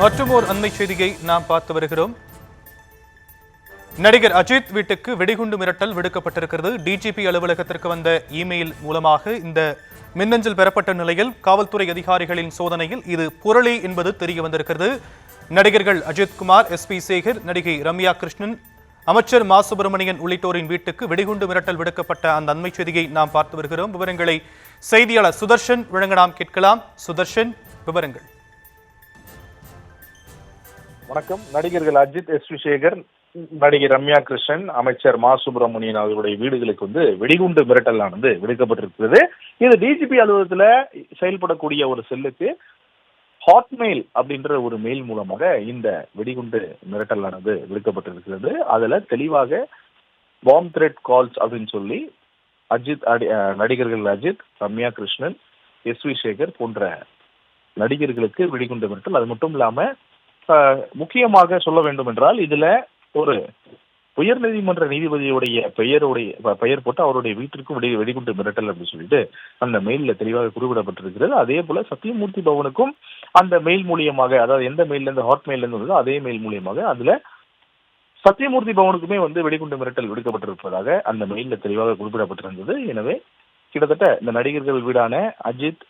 மற்றும் ஓர் அண்மை செய்தியை நாம் பார்த்து வருகிறோம். நடிகர் அஜித் வீட்டுக்கு வெடிகுண்டு மிரட்டல் விடுக்கப்பட்டிருக்கிறது. டிஜிபி அலுவலகத்திற்கு வந்த இமெயில் மூலமாக இந்த மின்னஞ்சல் பெறப்பட்ட நிலையில் காவல்துறை அதிகாரிகளின் சோதனையில் இது புரளி என்பது தெரிய வந்திருக்கிறது. நடிகர்கள் அஜித் குமார், SP சேகர், நடிகை ரம்யா கிருஷ்ணன், அமைச்சர் மா சுப்பிரமணியன் உள்ளிட்டோரின் வீட்டுக்கு வெடிகுண்டு மிரட்டல் விடுக்கப்பட்ட அந்த அண்மை செய்தியை நாம் பார்த்து வருகிறோம். விவரங்களை செய்தியாளர் சுதர்ஷன் வழங்க நாம் கேட்கலாம். சுதர்ஷன், விவரங்கள். வணக்கம். நடிகர்கள் அஜித், SP சேகர், நடிகை ரம்யா கிருஷ்ணன், அமைச்சர் மா சுப்பிரமணியன் அவர்களுடைய வீடுகளுக்கு வெடிகுண்டு மிரட்டலானது விடுக்கப்பட்டிருக்கிறது. இது டிஜிபி அலுவலகத்துல செயல்படக்கூடிய ஒரு செல்லுக்கு ஹாட்மெயில் அப்படின்ற ஒரு மெயில் மூலமாக இந்த வெடிகுண்டு மிரட்டலானது விடுக்கப்பட்டிருக்கிறது. அதுல தெளிவாக பாம் த்ரெட் கால்ஸ் அப்படின்னு சொல்லி நடிகர்கள் அஜித், ரம்யா கிருஷ்ணன், SP சேகர் போன்ற நடிகர்களுக்கு வெடிகுண்டு மிரட்டல். அது மட்டும் இல்லாம முக்கியமாக சொல்ல வேண்டும் என்றால் இதுல ஒரு உயர்நீதிமன்ற நீதிபதியுடைய பெயர் போட்டு அவருடைய வீட்டிற்கும் வெடிகுண்டு மிரட்டல் அப்படின்னு சொல்லிட்டு அந்த மெயில்ல தெளிவாக குறிப்பிடப்பட்டிருக்கிறது. அதே போல சத்தியமூர்த்தி பவனுக்கும் அந்த மெயில் மூலியமாக, அதாவது எந்த மெயில்ல இருந்து ஹாட் மெயில்ல இருந்து அதே மெயில் மூலியமாக அதுல சத்தியமூர்த்தி பவனுக்குமே வெடிகுண்டு மிரட்டல் விடுக்கப்பட்டிருப்பதாக அந்த மெயில்ல தெளிவாக குறிப்பிடப்பட்டிருந்தது. எனவே கிட்டத்தட்ட இந்த நடிகர்கள் வீடான அஜித்,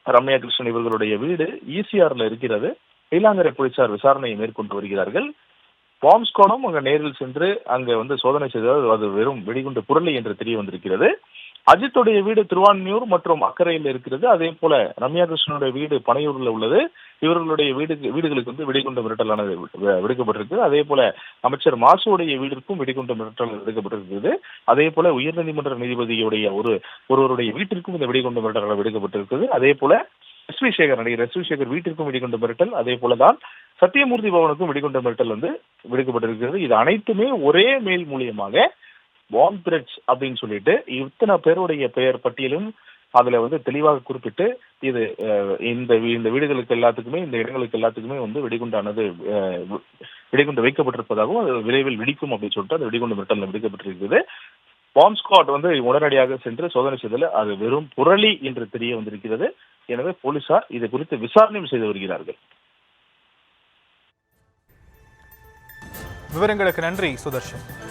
ரம்யா கிருஷ்ணன் இவர்களுடைய வீடு ECRல இருக்கிறது. நீலாங்கரை போலீசார் விசாரணையை மேற்கொண்டு வருகிறார்கள். பாம் ஸ்குவாடும் அங்க நேரில் சென்று அங்க சோதனை செய்தால் அது வெறும் வெடிகுண்டு புரளி என்று தெரிய வந்திருக்கிறது. அஜித்துடைய வீடு திருவான்மியூர் மற்றும் அக்கரையில் இருக்கிறது. அதே போல ரம்யா கிருஷ்ணனுடைய வீடு பனையூர்ல உள்ளது. இவர்களுடைய வீடுகளுக்கு வெடிகுண்டு மிரட்டலானது விடுக்கப்பட்டிருக்கிறது. அதே போல அமைச்சர் மாசுடைய வீட்டிற்கும் வெடிகுண்டு மிரட்டல் விடுக்கப்பட்டிருக்கிறது. அதே போல உயர்நீதிமன்ற நீதிபதியுடைய ஒருவருடைய வீட்டிற்கும் இந்த வெடிகுண்டு மிரட்டல் விடுக்கப்பட்டிருக்கிறது. அதே போல நடிகர் SP சேகர் வீட்டிற்கும் வெடிகுண்டு மிரட்டல், அதே போலதான் சத்தியமூர்த்தி பவனுக்கும் வெடிகுண்டு மிரட்டல் விடுக்கப்பட்டிருக்கிறது. இது அனைத்துமே ஒரே மெயில் மூலியமாக பாம் த்ரெட்ஸ் அப்படின்னு சொல்லிட்டு இத்தனை பேருடைய பெயர் பட்டியலும் அதுல தெளிவாக குறிப்பிட்டு இது இந்த வீடுகளுக்கு எல்லாத்துக்குமே, இந்த இடங்களுக்கு எல்லாத்துக்குமே வெடிகுண்டு வைக்கப்பட்டிருப்பதாகவும் அது விரைவில் வெடிக்கும் அப்படின்னு சொல்லிட்டு அந்த வெடிகுண்டு மிரட்டல் விடுக்கப்பட்டிருக்கிறது. பாம் ஸ்குவாட் உடனடியாக சென்று சோதனை செய்தல அது வெறும் புரளி என்று தெரிய வந்திருக்கிறது. எனவே போலீசார் இது குறித்து விசாரணையும் செய்து வருகிறார்கள். விவரங்களுக்கு நன்றி சுதர்ஷன்.